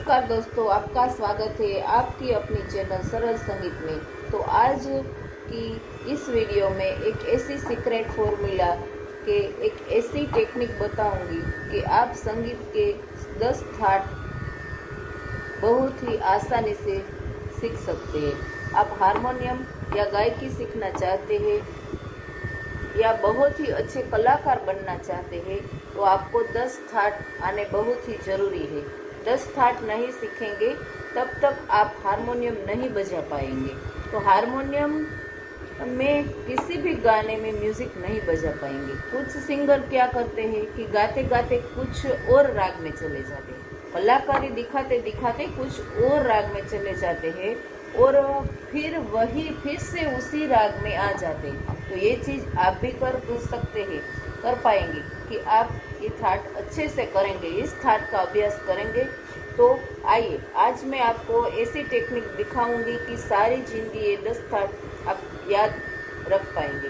नमस्कार दोस्तों, आपका स्वागत है आपकी अपनी चैनल सरल संगीत में। तो आज की इस वीडियो में एक ऐसी सीक्रेट फॉर्मूला के एक ऐसी टेक्निक बताऊंगी कि आप संगीत के 10 थाट बहुत ही आसानी से सीख सकते हैं। आप हारमोनियम या गायकी सीखना चाहते हैं या बहुत ही अच्छे कलाकार बनना चाहते हैं तो आपको 10 थाट आने बहुत ही ज़रूरी है। 10 थाट नहीं सीखेंगे तब तक आप हारमोनियम नहीं बजा पाएंगे। तो हारमोनियम में किसी भी गाने में म्यूजिक नहीं बजा पाएंगे। कुछ सिंगर क्या करते हैं कि गाते गाते कुछ और राग में चले जाते हैं, कलाकारी दिखाते दिखाते कुछ और राग में चले जाते हैं और फिर से उसी राग में आ जाते हैं। तो ये चीज़ आप भी कर सकते हैं, कर पाएंगे कि आप ये थाट अच्छे से करेंगे, इस थाट का अभ्यास करेंगे। तो आइए आज मैं आपको ऐसी टेक्निक दिखाऊंगी कि सारी जिंदगी ये 10 थाट आप याद रख पाएंगे।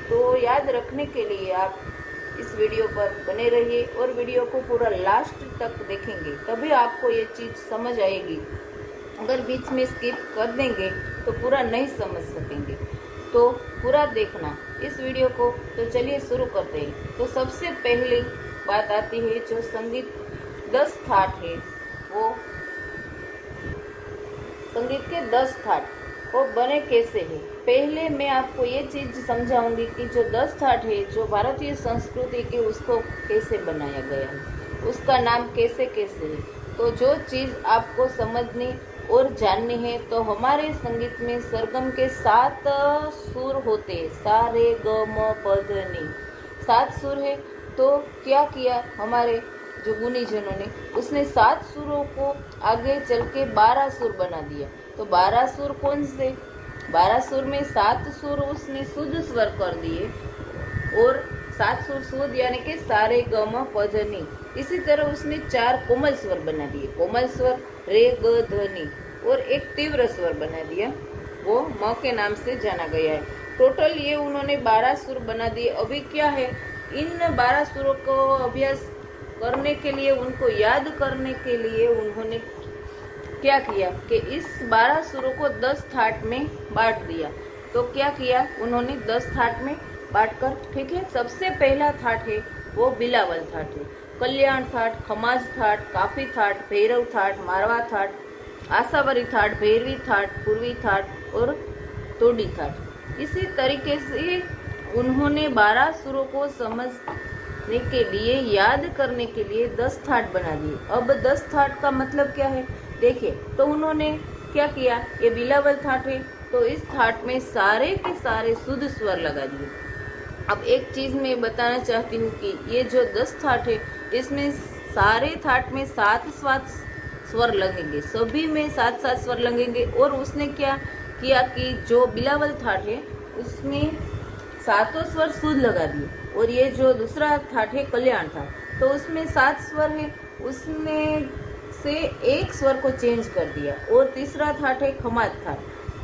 तो याद रखने के लिए आप इस वीडियो पर बने रहिए और वीडियो को पूरा लास्ट तक देखेंगे, तभी आपको ये चीज़ समझ आएगी। अगर बीच में स्किप कर देंगे तो पूरा नहीं समझ सकेंगे। तो पूरा देखना इस वीडियो को। तो चलिए शुरू करते हैं। तो सबसे पहली बात आती है जो संगीत 10 थाट है, वो संगीत के 10 थाट वो बने कैसे है। पहले मैं आपको ये चीज समझाऊंगी कि जो 10 थाट है जो भारतीय संस्कृति के उसको कैसे बनाया गया है, उसका नाम कैसे कैसे है। तो जो चीज आपको समझनी और जाननी है तो हमारे संगीत में सरगम के 7 सुर होते हैं, सा रे ग म प ध नि 7 सुर है। तो क्या किया हमारे जो गुणीजनों ने, उसने 7 सुरों को आगे चल के 12 सुर बना दिया। तो 12 सुर कौन से, 12 सुर में 7 सुर उसने शुद्ध स्वर कर दिए और 7 सुर शुद्ध यानी कि सारे ग म प ध नि। इसी तरह उसने 4 कोमल स्वर बना दिए, कोमल स्वर रे ग ध नि, और एक तीव्र स्वर बना दिया, वो म के नाम से जाना गया है। टोटल ये उन्होंने 12 सुर बना दिए। अभी क्या है, इन 12 सुरों को अभ्यास करने के लिए, उनको याद करने के लिए उन्होंने क्या किया कि इस 12 सुरों को 10 थाट में बांट दिया। तो क्या किया उन्होंने 10 थाट में बांट कर, ठीक है। सबसे पहला थाट है वो बिलावल थाट है, कल्याण थाट, खमाज थाट, काफी थाट, भैरव थाट, मारवा थाट, आशावरी थाट, भैरवी थाट, पूर्वी थाट और तोड़ी थाट। इसी तरीके से उन्होंने 12 सुरों को समझने के लिए, याद करने के लिए 10 थाट बना दिए। अब 10 थाट का मतलब क्या है देखिए। तो उन्होंने क्या किया, ये बिलावल थाट है तो इस थाट में सारे के सारे शुद्ध स्वर लगा दिए। अब एक चीज मैं बताना चाहती हूँ कि ये जो 10 थाट है इसमें सारे थाट में 7 स्वर लगेंगे, सभी में 7 स्वर लगेंगे। और उसने क्या किया कि जो बिलावल थाट है उसमें 7 स्वर शुद्ध लगा दिए, और ये जो दूसरा थाट है कल्याण थाट, तो उसमें 7 स्वर है, उसमें से एक स्वर को चेंज कर दिया। और तीसरा थाट है खमाज थाट,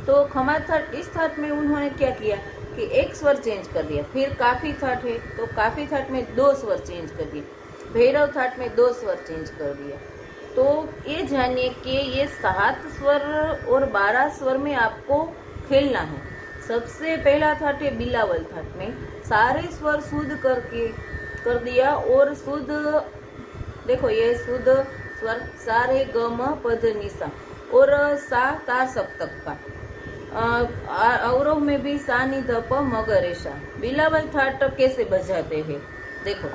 तो खमाज थाट, इस थाट में उन्होंने क्या किया कि एक स्वर चेंज कर दिया। फिर काफी थाट है तो काफी थाट में 2 स्वर चेंज कर दिए, भैरव थाट में 2 स्वर चेंज कर दिया। तो ये जानिए कि ये 7 स्वर और 12 स्वर में आपको खेलना है। सबसे पहला थाट है बिलावल थाट में सारे स्वर शुद्ध करके कर दिया, और शुद्ध देखो ये शुद्ध स्वर सारे ग म प ध नि सा, और सा ता सप्तक का, अवरोह में भी सा नि ध प म ग रे सा। बिलावल थाट कैसे बजाते हैं देखो,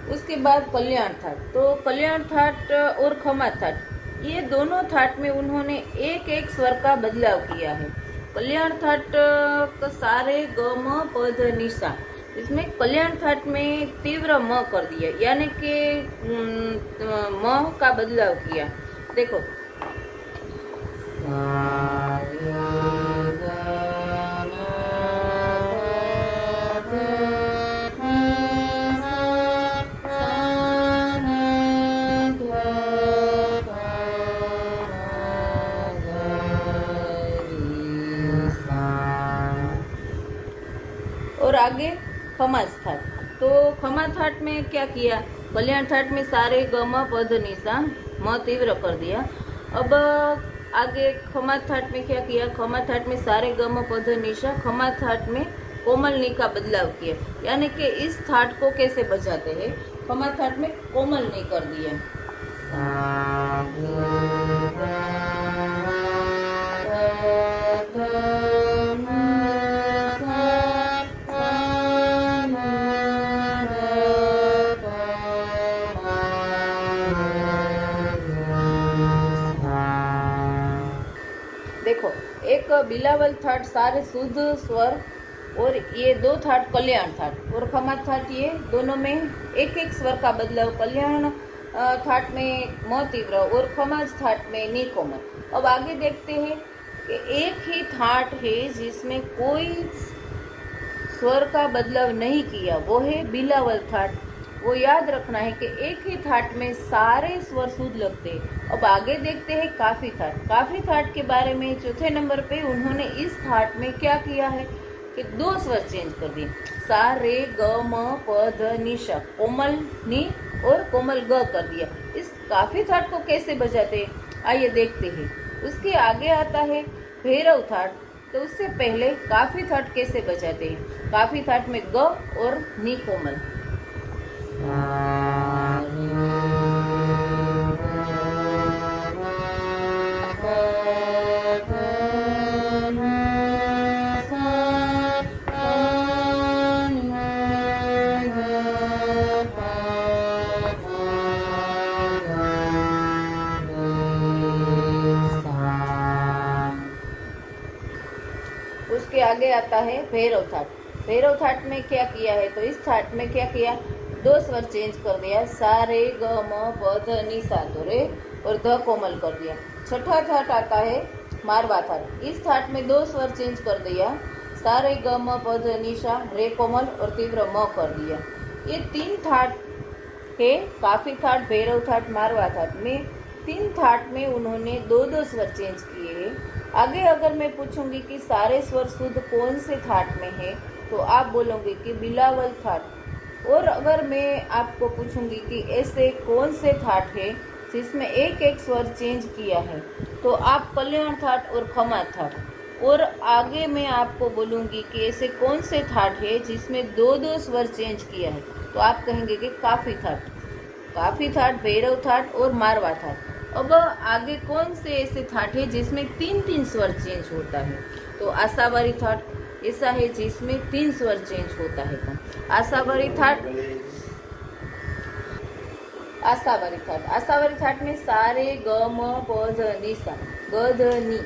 उसके बाद कल्याण थाट। तो कल्याण थाट और खमाज थाट, ये दोनों थाट में उन्होंने एक एक स्वर का बदलाव किया है। कल्याण थाट का सारे ग म प ध नि सा, इसमें कल्याण थाट में तीव्र म कर दिया, यानी कि म का बदलाव किया। देखो खमाज थाट। तो खमाज थाट में क्या किया, कल्याण थाट में सारे ग म पध निशा म तीव्र कर दिया। अब आगे खमाज थाट में क्या किया, खमाज थाट में सारे ग म पध निशा, खमाज थाट में कोमल नी का बदलाव किया। यानी कि इस थाट को कैसे बजाते हैं, खमाज थाट में कोमल नी कर दिया। देखो, एक बिलावल थाट सारे शुद्ध स्वर, और ये दो थाट कल्याण थाट और खमाज थाट, ये दोनों में एक एक स्वर का बदलाव। कल्याण थाट में म तीव्र और खमाज थाट में नी कोमल। अब आगे देखते हैं कि एक ही थाट है जिसमें कोई स्वर का बदलाव नहीं किया, वो है बिलावल थाट। वो याद रखना है कि एक ही थाट में सारे स्वर शुद्ध लगते हैं। अब आगे देखते हैं काफी थाट। काफी थाट के बारे में चौथे नंबर पे उन्होंने इस थाट में क्या किया है कि दो स्वर चेंज कर दिए, सा रे ग म प ध नि सा, कोमल नी और कोमल ग कर दिया। इस काफी थाट को कैसे बजाते हैं आइए देखते हैं। उसके आगे आता है भैरव थाट। तो उससे पहले काफी थाट कैसे बजाते हैं, काफी थाट में ग और नी कोमल। उसके आगे आता है भैरव थाट। भैरव थाट में क्या किया है, तो इस थाट में क्या किया, दो स्वर चेंज कर दिया, सा रे ग म प ध नि सा, तो रे और ध कोमल कर दिया। छठा थाट आता है मारवा थाट। इस थाट में दो स्वर चेंज कर दिया, सा रे ग म प ध नि सा, रे कोमल और तीव्र म कर दिया। ये तीन थाट है, काफी थाट, भैरव थाट, मारवा थाट में। तीन थाट में उन्होंने दो दो स्वर चेंज किए हैं। आगे अगर मैं पूछूंगी कि सारे स्वर शुद्ध कौन से थाट में है, तो आप बोलोगे कि बिलावल थाट। और अगर मैं आपको पूछूंगी कि ऐसे कौन से थाट है जिसमें एक एक स्वर चेंज किया है, तो आप कल्याण थाट और खमाज थाट। और आगे मैं आपको बोलूंगी कि ऐसे कौन से थाट है जिसमें दो दो स्वर चेंज किया है, तो आप कहेंगे कि काफी थाट, काफी थाट, भैरव थाट और मारवा थाट। अब आगे कौन से ऐसे थाट है जिसमें तीन तीन स्वर चेंज होता है, तो आशावारी थाट ऐसा है जिसमें तीन स्वर चेंज होता है। आशावारी थाट, आशावारी थाट में सारे ग म प ध नि सा, ग ध नि,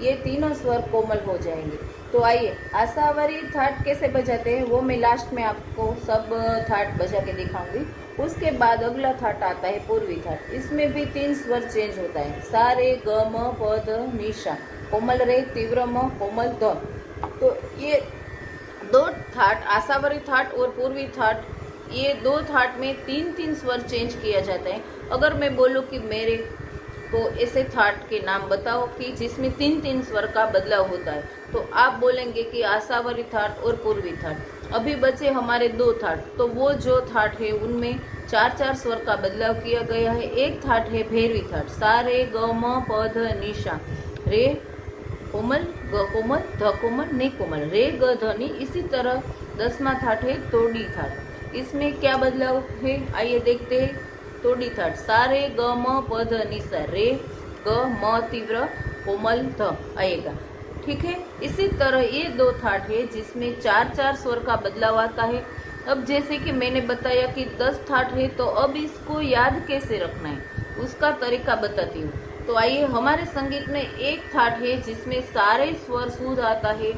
ये तीनों स्वर कोमल हो जाएंगे। तो आइए आशावारी थाट कैसे बजाते हैं वो मैं लास्ट में आपको सब थाट बजा के दिखाऊंगी। उसके बाद अगला थाट आता है पूर्वी थाट। इसमें भी तीन स्वर चेंज होता है, सा रे ग म प ध नि सा, कोमल रे, तीव्र म, कोमल ध। तो ये दो थाट, आशावारी थाट और पूर्वी थाट, ये दो थाट में तीन तीन स्वर चेंज किया जाता है। अगर मैं बोलूँ कि मेरे को ऐसे थाट के नाम बताओ कि जिसमें तीन तीन स्वर का बदलाव होता है, तो आप बोलेंगे कि आशावारी थाट और पूर्वी थाट। अभी बचे हमारे दो थाट, तो वो जो थाट है उनमें चार चार स्वर का बदलाव किया गया है। एक थाट है भैरवी थाट, सा रे ग म प ध नि सा, रे कोमल, ग कोमल, ध कोमल, नि कोमल, रे ग ध नि। इसी तरह 10वां थाट है तोड़ी थाट। इसमें क्या बदलाव है आइए देखते हैं। तोड़ी थाट, सा रे ग म प ध नि सा, रे ग म तीव्र, कोमल ध आएगा। ठीक है, इसी तरह ये दो थाट है जिसमें चार चार स्वर का बदलाव आता है। अब जैसे कि मैंने बताया कि 10 थाट है, तो अब इसको याद कैसे रखना है उसका तरीका बताती हूँ। तो आइए, हमारे संगीत में एक थाट है जिसमें सारे स्वर शुद्ध आता है।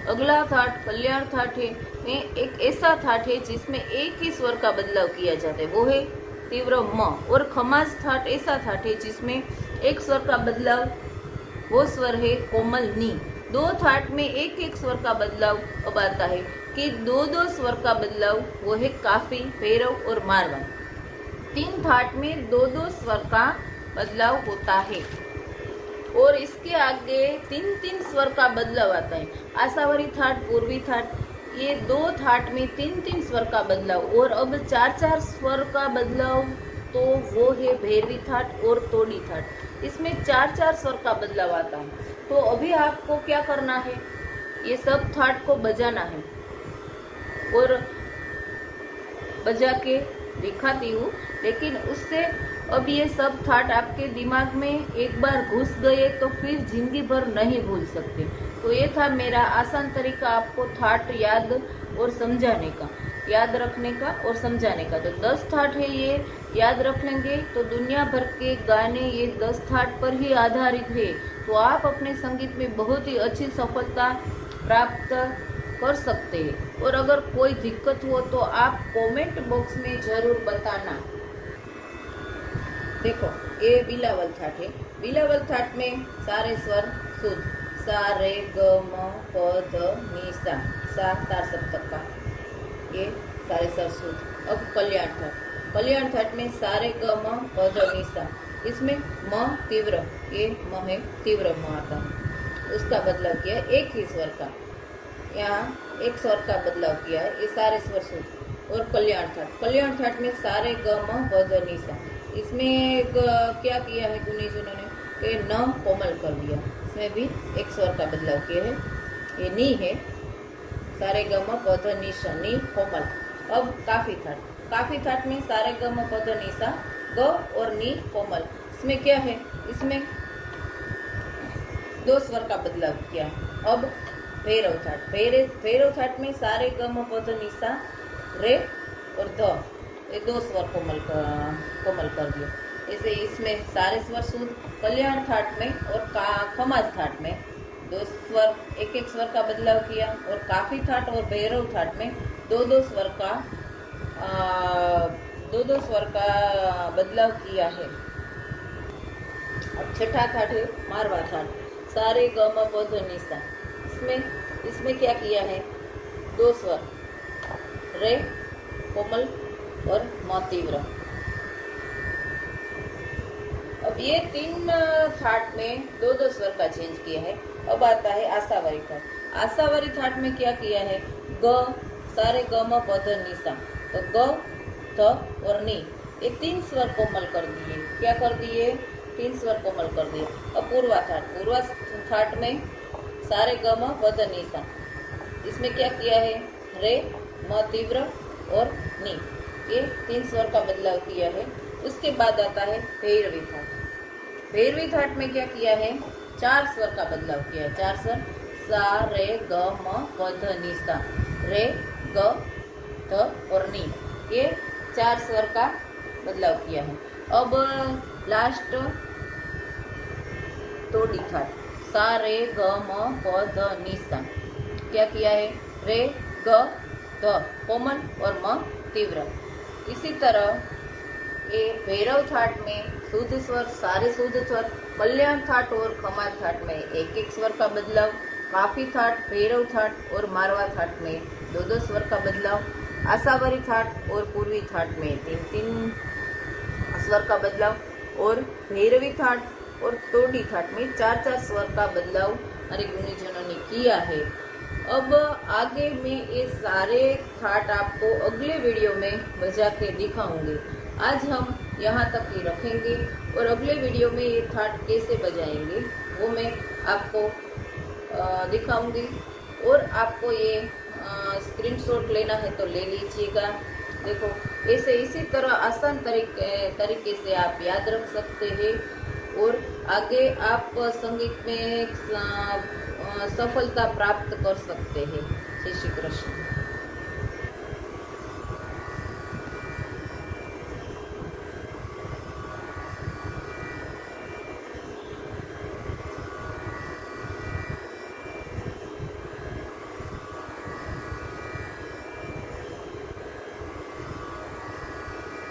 अगला थाट कल्याण थाट है, एक ऐसा थाट है जिसमें एक ही स्वर का बदलाव किया जाता है, वो है तीव्र म। और खमाज थाट ऐसा थाट है जिसमें एक स्वर का बदलाव, वो स्वर है कोमल नी। दो थाट में एक एक स्वर का बदलाव अब आता है कि दो दो स्वर का बदलाव, वो है काफी, भैरव और मारवा। तीन थाट में दो दो स्वर का बदलाव होता है और इसके आगे तीन तीन स्वर का बदलाव आता है। आशावारी थाट, पूर्वी थाट, ये 2 थाट में 3-3 स्वर का बदलाव और अब 4-4 स्वर का बदलाव, तो वो है भैरवी थाट और तोड़ी थाट। इसमें 4-4 स्वर का बदलाव आता है। तो अभी आपको क्या करना है, ये सब थाट को बजाना है और बजा के दिखाती हूँ, लेकिन उससे अब ये सब थाट आपके दिमाग में एक बार घुस गए तो फिर जिंदगी भर नहीं भूल सकते। तो ये था मेरा आसान तरीका आपको थाट याद और समझाने का, याद रखने का और समझाने का। तो 10 थाट है, ये याद रख लेंगे तो दुनिया भर के गाने ये 10 थाट पर ही आधारित है। तो आप अपने संगीत में बहुत ही अच्छी सफलता प्राप्त कर सकते हैं। और अगर कोई दिक्कत हो तो आप कमेंट बॉक्स में जरूर बताना। देखो, ये बिलावल थाट है। बिलावल थाट में सारे स्वर शुद्ध, सा रे ग म प ध नि सा, सा तार सप्तक का, ये सारे स्वर शुद्ध। अब कल्याण थाट, कल्याण थाट में सारे ग म प ध नि सा, इसमें म तीव्र, ये म है तीव्र म आता है, उसका बदलाव किया एक ही स्वर का, यहाँ एक स्वर का बदलाव किया है, ये सारे स्वर शुद्ध। और कल्याण थाट, कल्याण थाट में सारे ग म प ध नि सा, इसमें क्या किया है गुणीजनों ने कि न कोमल कर दिया, इसमें भी एक स्वर का बदलाव किया है, ये नी है, सारे ग म प ध नि सा, नी कोमल। अब काफी थाट, काफी थाट में सारे ग म प ध नि सा, ग और नी कोमल, इसमें क्या है, इसमें 2 स्वर का बदलाव किया। अब भैरव थाट, भैरव थाट में सारे ग म प ध नि सा, रे और ध, ये 2 स्वर कोमल कर दिए। ऐसे इसमें सारे स्वर शुद्ध। कल्याण थाट में और खमाज थाट में 2 स्वर, एक एक स्वर का बदलाव किया। और काफी थाट और भैरव थाट में 2-2 स्वर का बदलाव किया है। अब छठा थाट है मारवा थाट, सारे ग म प ध नि सा, इसमें क्या किया है, 2 स्वर, रे कोमल और म तीव्र। अब ये 3 थाट में 2-2 स्वर का चेंज किया है। अब आता है आशावारी थाट, आशावारी थाट में क्या किया है, ग, सारे ग म प ध नि सा, तो ग, ध और नी, ये 3 स्वर कोमल कर दिए। क्या कर दिए, 3 स्वर कोमल कर दिए। अब पूर्वा थाट, पूर्वा थाट में सारे ग म प ध नि सा, इसमें क्या किया है, रे, म तीव्र और नी, ये 3 स्वर का बदलाव किया है। उसके बाद आता है भैरवी थाट, भैरवी थाट में क्या किया है, 4 स्वर का बदलाव किया है, 4 स्वर, सा रे ग म प ध नि सा, रे ग ध और नी, ये 4 स्वर का बदलाव किया है। अब लास्ट तोड़ी थाट, सा रे ग म प ध नि सा, क्या किया है, रे ग ध कोमल और म तीव्र। इसी तरह ये भैरव थाट में शुद्ध स्वर, सारे शुद्ध स्वर, कल्याण थाट और खमाज थाट में एक एक स्वर का बदलाव, काफी थाट, भैरव थाट और मारवा थाट में 2-2 स्वर का बदलाव, आशावारी थाट और पूर्वी थाट में 3-3 स्वर का बदलाव, और भैरवी थाट और तोड़ी थाट में 4-4 स्वर का बदलाव हमारे गुणीजनों ने किया है। अब आगे मैं ये सारे थाट आपको अगले वीडियो में बजा के दिखाऊंगी। आज हम यहाँ तक ही रखेंगे और अगले वीडियो में ये थाट कैसे बजाएंगे वो मैं आपको दिखाऊंगी। और आपको ये स्क्रीनशॉट लेना है तो ले लीजिएगा। देखो, ऐसे इसी तरह आसान तरीके से आप याद रख सकते हैं और आगे आप संगीत में सफलता प्राप्त कर सकते हैं। जय श्री कृष्ण।